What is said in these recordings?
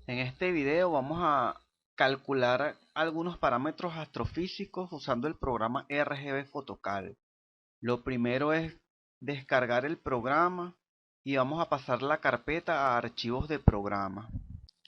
En este video vamos a calcular algunos parámetros astrofísicos usando el programa RGB Photocalc. Lo primero es descargar el programa y vamos a pasar la carpeta a archivos de programa.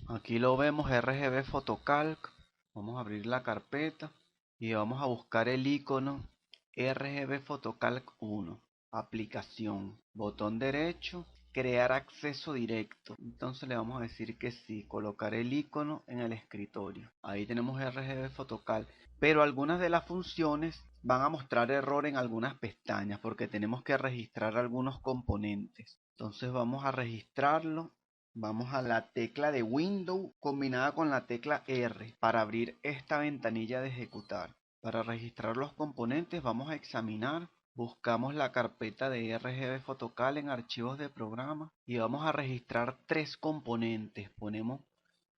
Aquí lo vemos, RGB Photocalc. Vamos a abrir la carpeta y vamos a buscar el icono RGB Photocalc 1, aplicación, botón derecho, crear acceso directo. Entonces le vamos a decir que sí, colocar el icono en el escritorio. Ahí tenemos RGB Photocalc, pero algunas de las funciones van a mostrar error en algunas pestañas porque tenemos que registrar algunos componentes. Entonces vamos a registrarlo. Vamos a la tecla de Windows combinada con la tecla R para abrir esta ventanilla de ejecutar. Para registrar los componentes vamos a examinar, buscamos la carpeta de RGB Photocalc en archivos de programa y vamos a registrar 3 componentes. Ponemos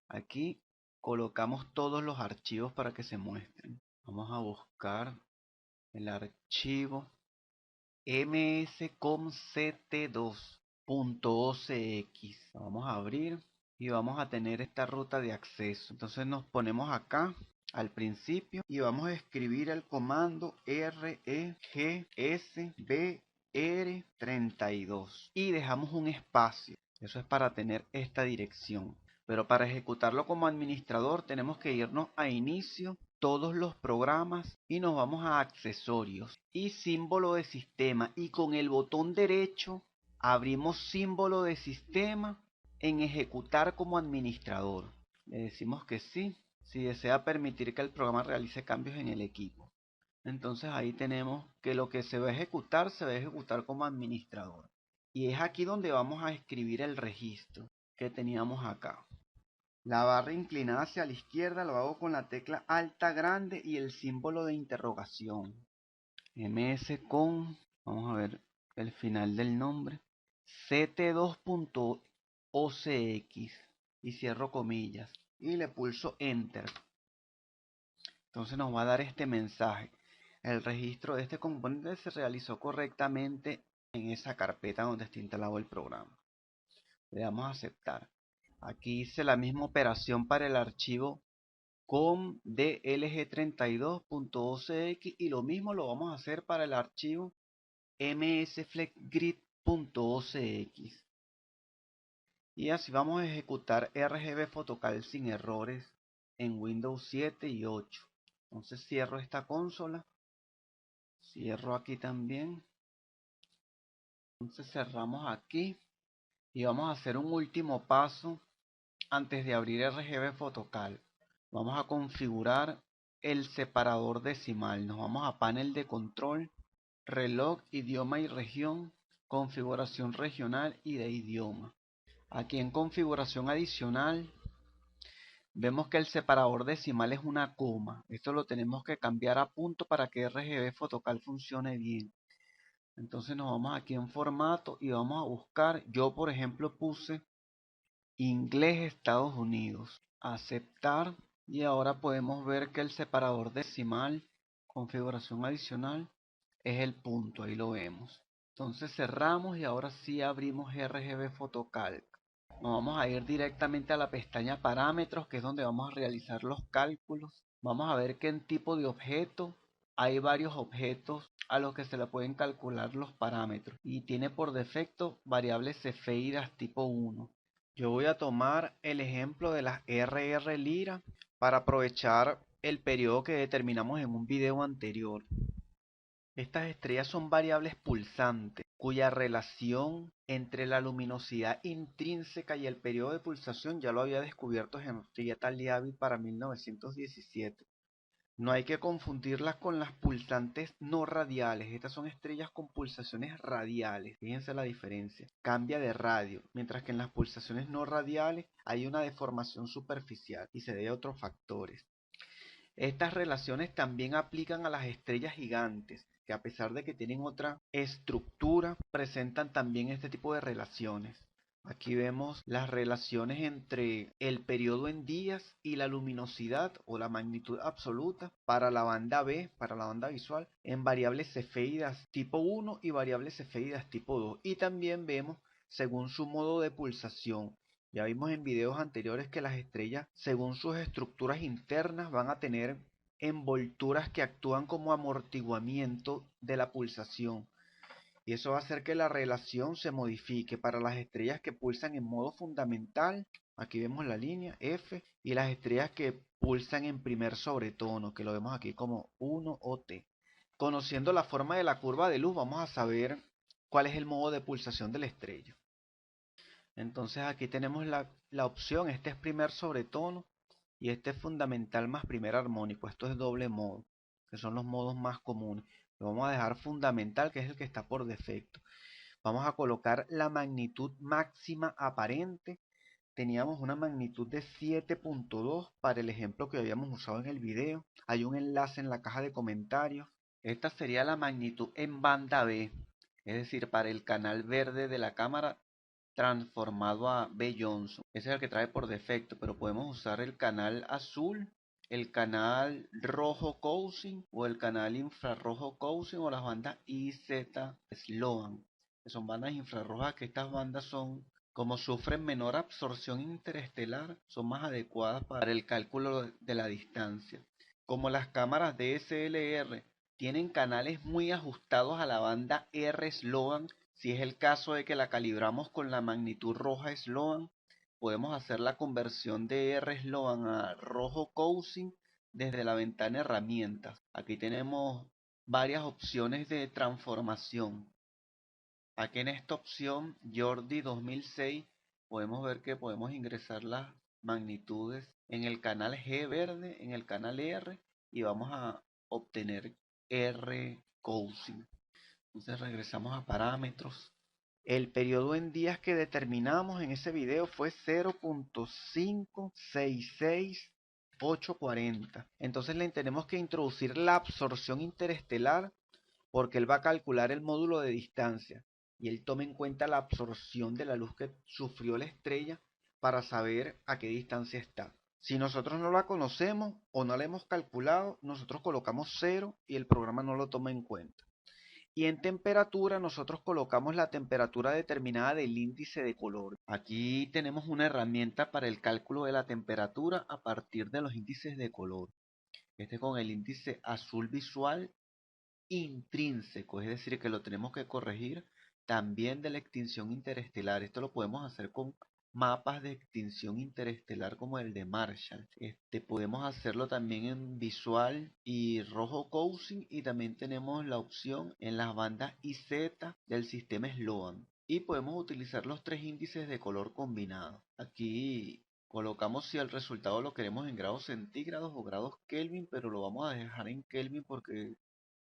aquí, colocamos todos los archivos para que se muestren. Vamos a buscar el archivo mscomct2.ocx. Vamos a abrir y vamos a tener esta ruta de acceso. Entonces nos ponemos acá al principio y vamos a escribir el comando regsbr32 y dejamos un espacio. Eso es para tener esta dirección. Pero para ejecutarlo como administrador tenemos que irnos a inicio, todos los programas y nos vamos a accesorios y símbolo de sistema, y con el botón derecho abrimos símbolo de sistema en ejecutar como administrador. Le decimos que sí, si desea permitir que el programa realice cambios en el equipo. Entonces ahí tenemos que lo que se va a ejecutar como administrador. Y es aquí donde vamos a escribir el registro que teníamos acá. La barra inclinada hacia la izquierda lo hago con la tecla alta grande y el símbolo de interrogación. mscom, vamos a ver el final del nombre, ct2.ocx y cierro comillas y le pulso enter. Entonces nos va a dar este mensaje. El registro de este componente se realizó correctamente en esa carpeta donde está instalado el programa. Le damos a aceptar. Aquí hice la misma operación para el archivo com dlg32.ocx y lo mismo lo vamos a hacer para el archivo msflexgrid.ocx. Y así vamos a ejecutar RGB Photocalc sin errores en Windows 7 y 8. Entonces cierro esta consola, cierro aquí también. Entonces cerramos aquí y vamos a hacer un último paso antes de abrir RGB Photocalc. Vamos a configurar el separador decimal. Nos vamos a panel de control, reloj, idioma y región, configuración regional y de idioma. Aquí en configuración adicional vemos que el separador decimal es una coma. Esto lo tenemos que cambiar a punto para que RGB Photocalc funcione bien. Entonces nos vamos aquí en formato y vamos a buscar. Yo por ejemplo puse inglés Estados Unidos. Aceptar. Y ahora podemos ver que el separador decimal, configuración adicional, es el punto, ahí lo vemos. Entonces cerramos y ahora sí abrimos RGB Photocalc. Nos vamos a ir directamente a la pestaña parámetros, que es donde vamos a realizar los cálculos. Vamos a ver que en tipo de objeto hay varios objetos a los que se le pueden calcular los parámetros. Y tiene por defecto variables cefeidas tipo 1. Yo voy a tomar el ejemplo de las RR Lira para aprovechar el periodo que determinamos en un video anterior. Estas estrellas son variables pulsantes, cuya relación entre la luminosidad intrínseca y el periodo de pulsación ya lo había descubierto Henrietta Leavitt para 1917. No hay que confundirlas con las pulsantes no radiales. Estas son estrellas con pulsaciones radiales. Fíjense la diferencia. Cambia de radio. Mientras que en las pulsaciones no radiales hay una deformación superficial y se debe a otros factores. Estas relaciones también aplican a las estrellas gigantes, que a pesar de que tienen otra estructura, presentan también este tipo de relaciones. Aquí vemos las relaciones entre el periodo en días y la luminosidad o la magnitud absoluta para la banda B, para la banda visual, en variables cefeidas tipo 1 y variables cefeidas tipo 2. Y también vemos según su modo de pulsación. Ya vimos en videos anteriores que las estrellas, según sus estructuras internas, van a tener envolturas que actúan como amortiguamiento de la pulsación. Y eso va a hacer que la relación se modifique para las estrellas que pulsan en modo fundamental. Aquí vemos la línea F, y las estrellas que pulsan en primer sobretono, que lo vemos aquí como 1 o T. Conociendo la forma de la curva de luz, vamos a saber cuál es el modo de pulsación de la estrella. Entonces aquí tenemos la opción, este es primer sobretono y este es fundamental más primer armónico. Esto es doble modo, que son los modos más comunes. Lo vamos a dejar fundamental, que es el que está por defecto. Vamos a colocar la magnitud máxima aparente. Teníamos una magnitud de 7.2 para el ejemplo que habíamos usado en el video. Hay un enlace en la caja de comentarios. Esta sería la magnitud en banda B, es decir, para el canal verde de la cámara transformado a B. Johnson. Ese es el que trae por defecto, pero podemos usar el canal azul, el canal rojo Cousin o el canal infrarrojo Cousin o las bandas IZ Sloan, que son bandas infrarrojas, que estas bandas son, como sufren menor absorción interestelar, son más adecuadas para el cálculo de la distancia. Como las cámaras DSLR tienen canales muy ajustados a la banda R Sloan, si es el caso de que la calibramos con la magnitud roja Sloan, podemos hacer la conversión de R Sloan a rojo Cousin desde la ventana herramientas. Aquí tenemos varias opciones de transformación. Aquí en esta opción Jordi 2006 podemos ver que podemos ingresar las magnitudes en el canal G verde, en el canal R, y vamos a obtener R Cousin. Entonces regresamos a parámetros. El periodo en días que determinamos en ese video fue 0.566840. Entonces le tenemos que introducir la absorción interestelar, porque él va a calcular el módulo de distancia y él toma en cuenta la absorción de la luz que sufrió la estrella para saber a qué distancia está. Si nosotros no la conocemos o no la hemos calculado, nosotros colocamos 0 y el programa no lo toma en cuenta. Y en temperatura nosotros colocamos la temperatura determinada del índice de color. Aquí tenemos una herramienta para el cálculo de la temperatura a partir de los índices de color. Este con el índice azul visual intrínseco, es decir, que lo tenemos que corregir también de la extinción interestelar. Esto lo podemos hacer con mapas de extinción interestelar como el de Marshall. Podemos hacerlo también en visual y rojo Cousin, y también tenemos la opción en las bandas IZ del sistema Sloan. Y podemos utilizar los tres índices de color combinados. Aquí colocamos si el resultado lo queremos en grados centígrados o grados Kelvin, pero lo vamos a dejar en Kelvin porque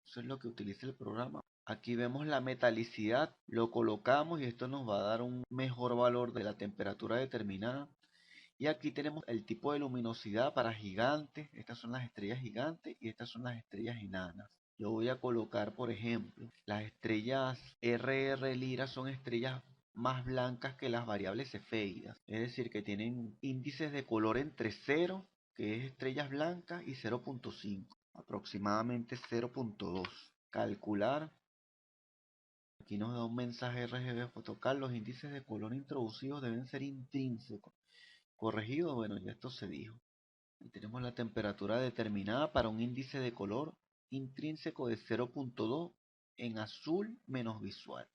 eso es lo que utiliza el programa. Aquí vemos la metalicidad, lo colocamos y esto nos va a dar un mejor valor de la temperatura determinada. Y aquí tenemos el tipo de luminosidad para gigantes. Estas son las estrellas gigantes y estas son las estrellas enanas. Yo voy a colocar, por ejemplo, las estrellas RR Lira son estrellas más blancas que las variables cefeidas. Es decir, que tienen índices de color entre 0, que es estrellas blancas, y 0.5, aproximadamente 0.2. Calcular. Aquí nos da un mensaje RGB Fotocal. Los índices de color introducidos deben ser intrínsecos. Corregido, bueno, ya esto se dijo. Y tenemos la temperatura determinada para un índice de color intrínseco de 0.2 en azul menos visual.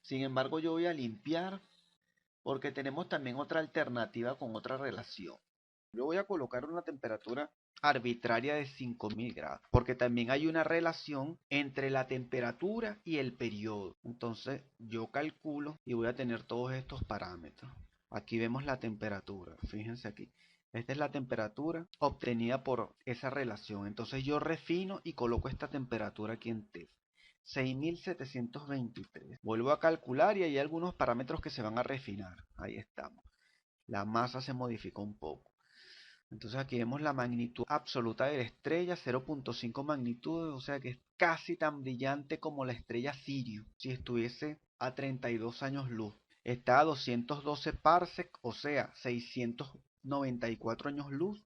Sin embargo, yo voy a limpiar porque tenemos también otra alternativa con otra relación. Yo voy a colocar una temperatura arbitraria de 5000 grados, porque también hay una relación entre la temperatura y el periodo. Entonces yo calculo y voy a tener todos estos parámetros. Aquí vemos la temperatura, fíjense aquí. Esta es la temperatura obtenida por esa relación. Entonces yo refino y coloco esta temperatura aquí en T. 6723. Vuelvo a calcular y hay algunos parámetros que se van a refinar. Ahí estamos. La masa se modificó un poco. Entonces aquí vemos la magnitud absoluta de la estrella, 0.5 magnitudes, o sea que es casi tan brillante como la estrella Sirio, si estuviese a 32 años luz. Está a 212 parsec, o sea, 694 años luz.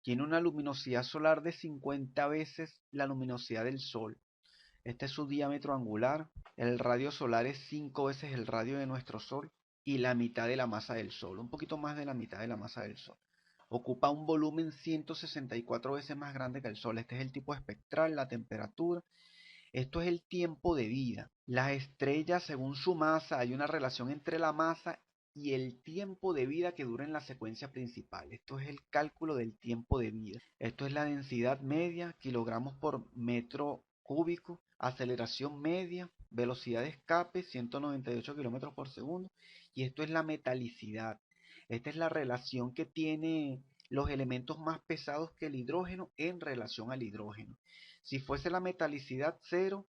Tiene una luminosidad solar de 50 veces la luminosidad del Sol. Este es su diámetro angular. El radio solar es 5 veces el radio de nuestro Sol. y la mitad de la masa del Sol, un poquito más de la mitad de la masa del Sol. Ocupa un volumen 164 veces más grande que el Sol. Este es el tipo espectral, la temperatura. Esto es el tiempo de vida. Las estrellas, según su masa, hay una relación entre la masa y el tiempo de vida que dura en la secuencia principal. Esto es el cálculo del tiempo de vida. Esto es la densidad media, kilogramos por metro cúbico, aceleración media, velocidad de escape, 198 kilómetros por segundo. Y esto es la metalicidad. Esta es la relación que tiene los elementos más pesados que el hidrógeno en relación al hidrógeno. Si fuese la metalicidad cero,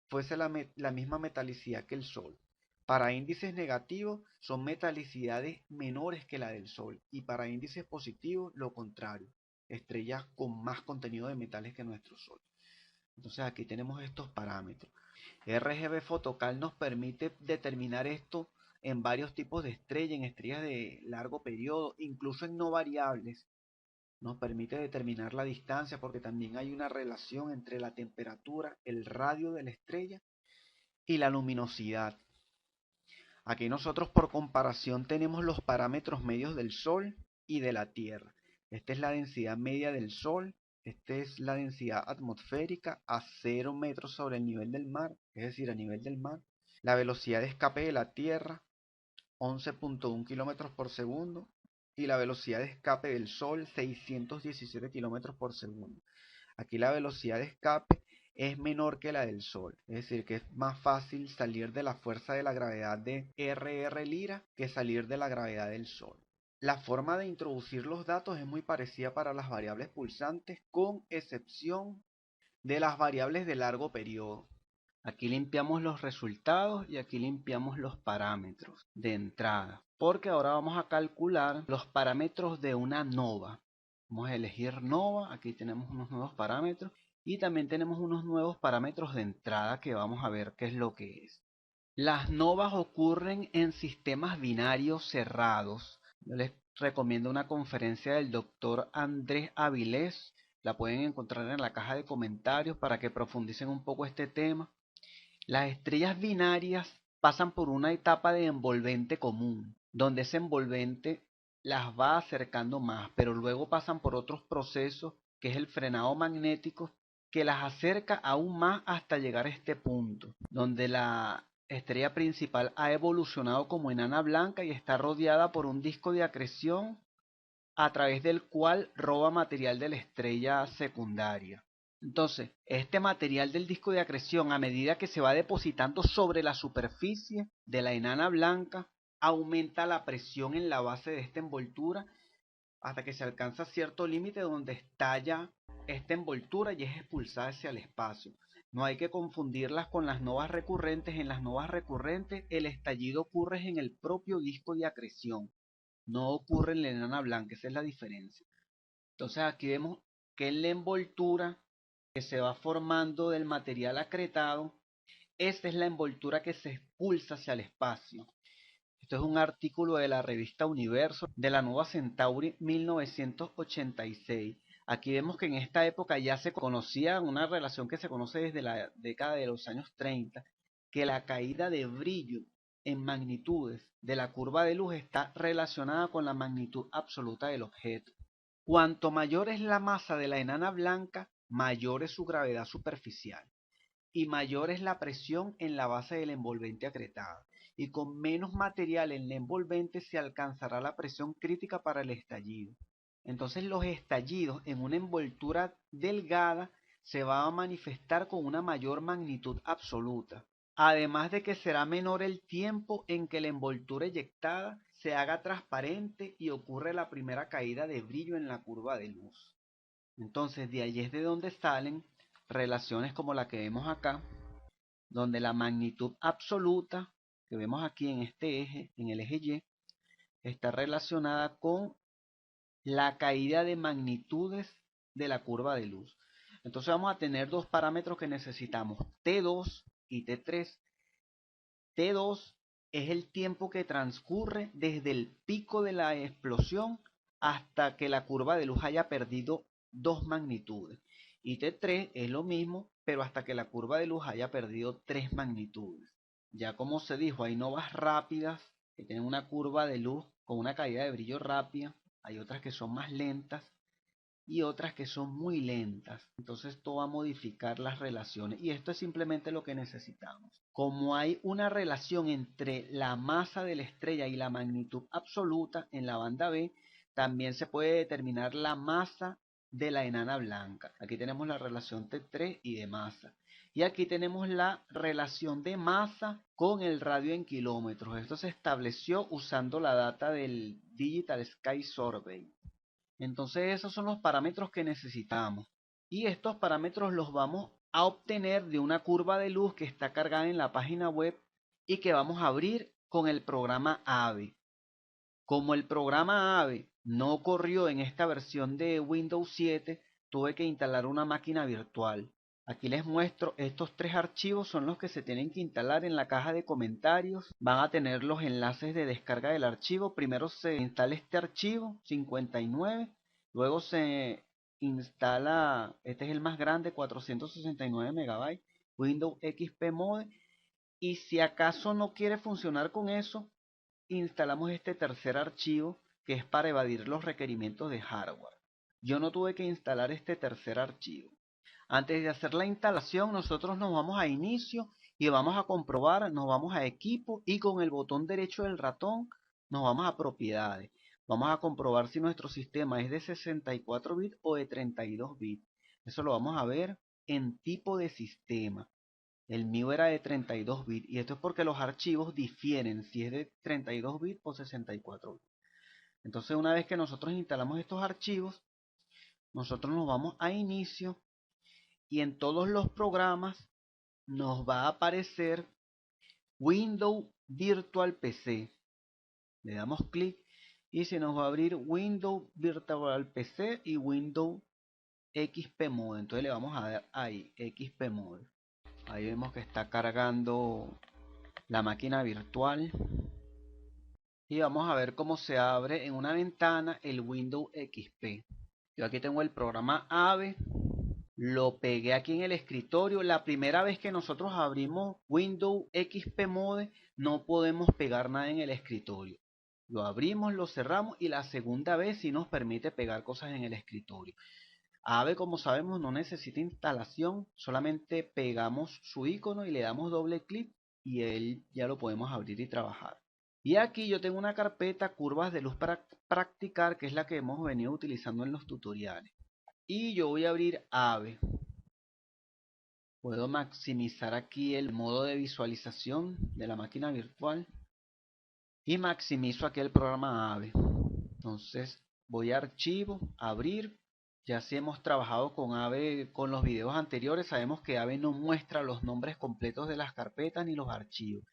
fuese la misma metalicidad que el Sol. Para índices negativos son metalicidades menores que la del Sol y para índices positivos lo contrario, estrellas con más contenido de metales que nuestro Sol. Entonces aquí tenemos estos parámetros. RGB Fotocal nos permite determinar esto en varios tipos de estrellas, en estrellas de largo periodo, incluso en no variables. Nos permite determinar la distancia porque también hay una relación entre la temperatura, el radio de la estrella y la luminosidad. Aquí nosotros por comparación tenemos los parámetros medios del Sol y de la Tierra. Esta es la densidad media del Sol, esta es la densidad atmosférica a 0 metros sobre el nivel del mar, es decir, a nivel del mar. La velocidad de escape de la Tierra, 11.1 kilómetros por segundo, y la velocidad de escape del Sol, 617 kilómetros por segundo. Aquí la velocidad de escape es menor que la del Sol, es decir, que es más fácil salir de la fuerza de la gravedad de RR Lira que salir de la gravedad del Sol. La forma de introducir los datos es muy parecida para las variables pulsantes, con excepción de las variables de largo periodo. Aquí limpiamos los resultados y aquí limpiamos los parámetros de entrada, porque ahora vamos a calcular los parámetros de una nova. Vamos a elegir nova, aquí tenemos unos nuevos parámetros y también tenemos unos nuevos parámetros de entrada que vamos a ver qué es lo que es. Las novas ocurren en sistemas binarios cerrados. Yo les recomiendo una conferencia del doctor Andrés Avilés, la pueden encontrar en la caja de comentarios para que profundicen un poco este tema. Las estrellas binarias pasan por una etapa de envolvente común, donde ese envolvente las va acercando más, pero luego pasan por otros procesos, que es el frenado magnético, que las acerca aún más hasta llegar a este punto, donde la estrella principal ha evolucionado como enana blanca y está rodeada por un disco de acreción a través del cual roba material de la estrella secundaria. Entonces, este material del disco de acreción, a medida que se va depositando sobre la superficie de la enana blanca, aumenta la presión en la base de esta envoltura hasta que se alcanza cierto límite donde estalla esta envoltura y es expulsada hacia el espacio. No hay que confundirlas con las novas recurrentes. En las novas recurrentes el estallido ocurre en el propio disco de acreción, no ocurre en la enana blanca, esa es la diferencia. Entonces aquí vemos que en la envoltura que se va formando del material acretado, esta es la envoltura que se expulsa hacia el espacio. Esto es un artículo de la revista Universo de la Nova Centauri 1986. Aquí vemos que en esta época ya se conocía una relación que se conoce desde la década de los años 30, que la caída de brillo en magnitudes de la curva de luz está relacionada con la magnitud absoluta del objeto. Cuanto mayor es la masa de la enana blanca, mayor es su gravedad superficial y mayor es la presión en la base del envolvente acretado. Y con menos material en la envolvente se alcanzará la presión crítica para el estallido. Entonces los estallidos en una envoltura delgada se van a manifestar con una mayor magnitud absoluta. Además de que será menor el tiempo en que la envoltura eyectada se haga transparente y ocurre la primera caída de brillo en la curva de luz. Entonces de ahí es de donde salen relaciones como la que vemos acá, donde la magnitud absoluta que vemos aquí en este eje, en el eje Y, está relacionada con la caída de magnitudes de la curva de luz. Entonces vamos a tener dos parámetros que necesitamos, T2 y T3. T2 es el tiempo que transcurre desde el pico de la explosión hasta que la curva de luz haya perdido dos magnitudes. Y T3 es lo mismo, pero hasta que la curva de luz haya perdido tres magnitudes. Ya como se dijo, hay novas rápidas que tienen una curva de luz con una caída de brillo rápida, hay otras que son más lentas y otras que son muy lentas. Entonces esto va a modificar las relaciones y esto es simplemente lo que necesitamos. Como hay una relación entre la masa de la estrella y la magnitud absoluta en la banda B, también se puede determinar la masa de la enana blanca. Aquí tenemos la relación T3 y de masa. Y aquí tenemos la relación de masa con el radio en kilómetros. Esto se estableció usando la data del Digital Sky Survey. Entonces esos son los parámetros que necesitamos. Y estos parámetros los vamos a obtener de una curva de luz que está cargada en la página web y que vamos a abrir con el programa AVE. Como el programa AVE no corrió en esta versión de Windows 7, tuve que instalar una máquina virtual. Aquí les muestro, estos 3 archivos son los que se tienen que instalar en la caja de comentarios. Van a tener los enlaces de descarga del archivo. Primero se instala este archivo 59, luego se instala, este es el más grande, 469 MB, Windows XP Mode. Y si acaso no quiere funcionar con eso, instalamos este tercer archivo que es para evadir los requerimientos de hardware. Yo no tuve que instalar este tercer archivo. Antes de hacer la instalación, nosotros nos vamos a inicio y vamos a comprobar, nos vamos a equipo y con el botón derecho del ratón nos vamos a propiedades. Vamos a comprobar si nuestro sistema es de 64 bits o de 32 bits. Eso lo vamos a ver en tipo de sistema. El mío era de 32 bits y esto es porque los archivos difieren si es de 32 bits o 64 bits. Entonces una vez que nosotros instalamos estos archivos, nosotros nos vamos a inicio y en todos los programas nos va a aparecer Windows Virtual PC. Le damos clic y se nos va a abrir Windows Virtual PC y Windows XP Mode. Entonces le vamos a dar ahí, XP Mode. Ahí vemos que está cargando la máquina virtual. Y vamos a ver cómo se abre en una ventana el Windows XP. Yo aquí tengo el programa AVE. Lo pegué aquí en el escritorio. La primera vez que nosotros abrimos Windows XP Mode no podemos pegar nada en el escritorio. Lo abrimos, lo cerramos y la segunda vez sí nos permite pegar cosas en el escritorio. AVE, como sabemos, no necesita instalación. Solamente pegamos su icono y le damos doble clic y él ya lo podemos abrir y trabajar. Y aquí yo tengo una carpeta curvas de luz para practicar, que es la que hemos venido utilizando en los tutoriales. Y yo voy a abrir AVE. Puedo maximizar aquí el modo de visualización de la máquina virtual. Y maximizo aquí el programa AVE. Entonces voy a archivo, abrir. Ya si hemos trabajado con AVE con los videos anteriores, sabemos que AVE no muestra los nombres completos de las carpetas ni los archivos.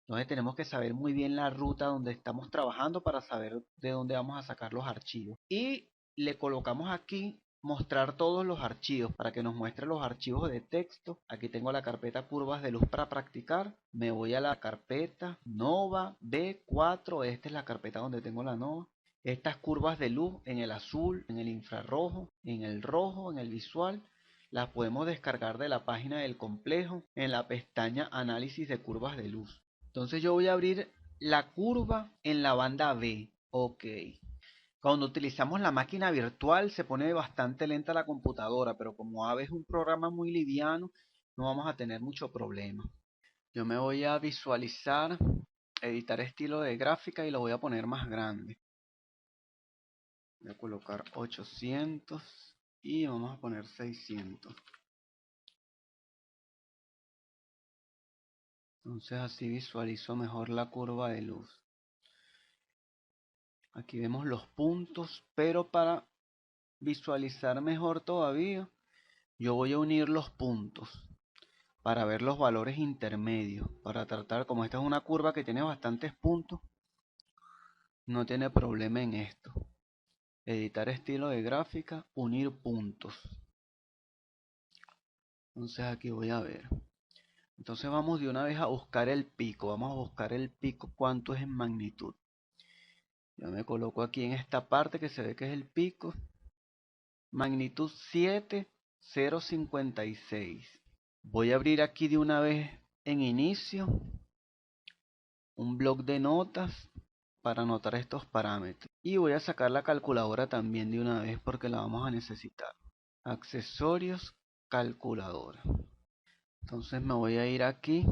Entonces tenemos que saber muy bien la ruta donde estamos trabajando para saber de dónde vamos a sacar los archivos. Y le colocamos aquí mostrar todos los archivos para que nos muestre los archivos de texto. Aquí tengo la carpeta curvas de luz para practicar. Me voy a la carpeta Nova B4. Esta es la carpeta donde tengo la Nova. Estas curvas de luz en el azul, en el infrarrojo, en el rojo, en el visual, las podemos descargar de la página del complejo en la pestaña análisis de curvas de luz. Entonces yo voy a abrir la curva en la banda B. Ok. Cuando utilizamos la máquina virtual se pone bastante lenta la computadora, pero como AVE es un programa muy liviano, no vamos a tener mucho problema. Yo me voy a visualizar, editar estilo de gráfica y lo voy a poner más grande. Voy a colocar 800 y vamos a poner 600. Entonces así visualizo mejor la curva de luz. Aquí vemos los puntos, pero para visualizar mejor todavía, yo voy a unir los puntos para ver los valores intermedios, para tratar, como esta es una curva que tiene bastantes puntos, no tiene problema en esto. Editar estilo de gráfica, unir puntos. Entonces aquí voy a ver. Entonces vamos de una vez a buscar el pico, vamos a buscar el pico, cuánto es en magnitud. Yo me coloco aquí en esta parte que se ve que es el pico. Magnitud 7,056. Voy a abrir aquí de una vez en inicio. un bloc de notas para anotar estos parámetros. Y voy a sacar la calculadora también de una vez porque la vamos a necesitar. Accesorios, calculadora. Entonces me voy a ir aquí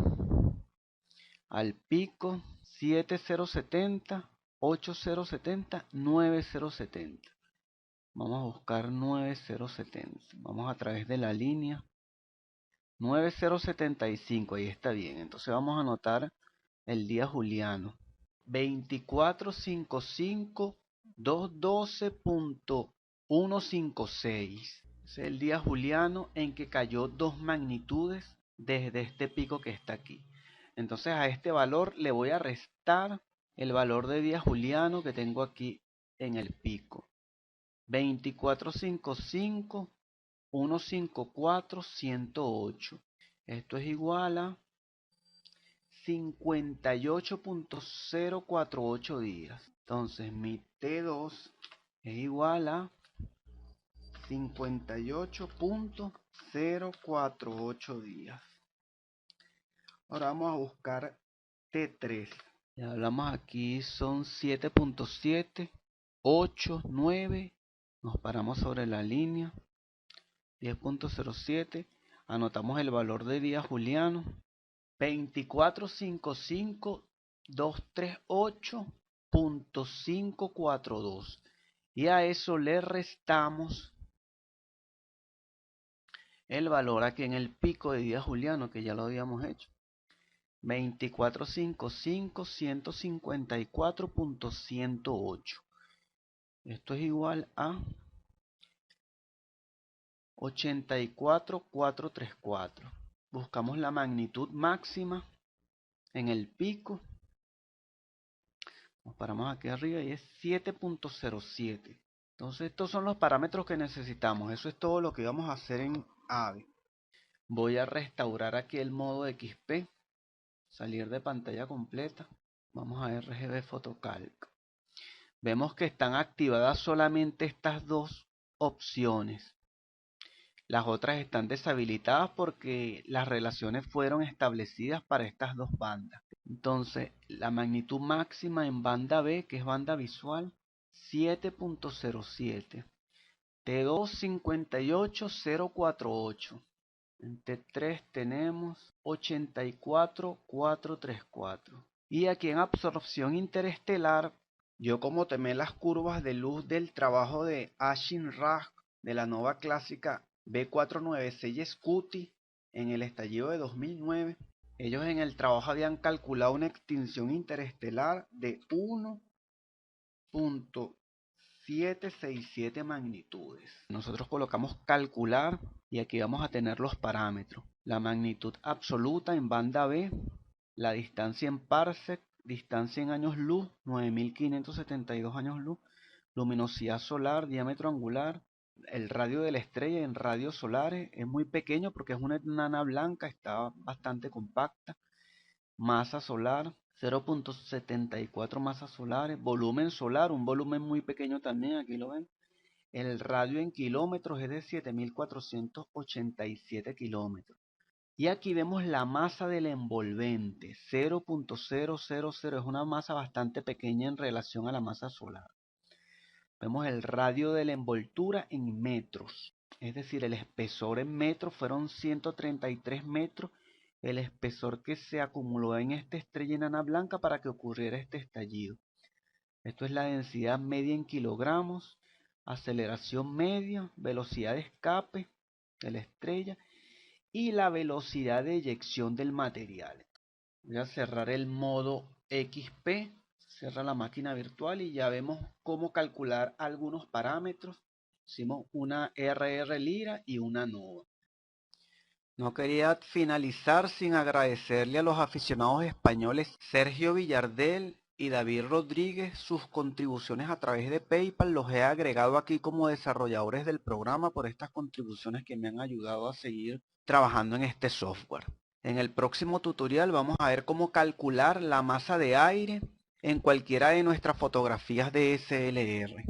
al pico 7070, 8070, 9070. Vamos a buscar 9070. Vamos a través de la línea 9075. Ahí está bien. Entonces vamos a anotar el día juliano. 2455.212.156. Es el día juliano en que cayó 2 magnitudes desde este pico que está aquí. Entonces a este valor le voy a restar el valor de día juliano que tengo aquí en el pico. 2455.154.108. Esto es igual a 58.048 días. Entonces mi T2 es igual a 58.048 días. Ahora vamos a buscar T3. Ya hablamos aquí, son 7.7, 8, 9. Nos paramos sobre la línea. 10.07. Anotamos el valor de día juliano. 2455.238.542. Y a eso le restamos el valor aquí en el pico de día juliano, que ya lo habíamos hecho. 2455.154.108. Esto es igual a 84.434. Buscamos la magnitud máxima en el pico. Nos paramos aquí arriba y es 7.07. Entonces estos son los parámetros que necesitamos. Eso es todo lo que vamos a hacer en AVE. Voy a restaurar aquí el modo XP. Salir de pantalla completa. Vamos a RGB Photocalc. Vemos que están activadas solamente estas dos opciones. Las otras están deshabilitadas porque las relaciones fueron establecidas para estas dos bandas. Entonces, la magnitud máxima en banda B, que es banda visual, 7.07. T2, 58.048. En T3 tenemos 84.434. Y aquí en absorción interestelar, yo como tomé las curvas de luz del trabajo de Ashin Raj de la nova clásica B496 Scuti en el estallido de 2009, ellos en el trabajo habían calculado una extinción interestelar de 1.767 magnitudes. Nosotros colocamos calcular y aquí vamos a tener los parámetros. La magnitud absoluta en banda B, la distancia en parsec, distancia en años luz, 9572 años luz, luminosidad solar, diámetro angular, el radio de la estrella en radios solares es muy pequeño porque es una enana blanca, está bastante compacta. Masa solar, 0.74 masas solares. Volumen solar, un volumen muy pequeño también, aquí lo ven. El radio en kilómetros es de 7487 kilómetros. Y aquí vemos la masa del envolvente, 0.000, es una masa bastante pequeña en relación a la masa solar. Vemos el radio de la envoltura en metros, es decir, el espesor en metros fueron 133 metros, el espesor que se acumuló en esta estrella enana blanca para que ocurriera este estallido. Esto es la densidad media en kilogramos, aceleración media, velocidad de escape de la estrella y la velocidad de eyección del material. Voy a cerrar el modo XP. Cierra la máquina virtual y ya vemos cómo calcular algunos parámetros. Hicimos una RR Lira y una Nova. No quería finalizar sin agradecerle a los aficionados españoles Sergio Villardel y David Rodríguez sus contribuciones a través de PayPal. Los he agregado aquí como desarrolladores del programa por estas contribuciones que me han ayudado a seguir trabajando en este software. En el próximo tutorial vamos a ver cómo calcular la masa de aire en cualquiera de nuestras fotografías de DSLR.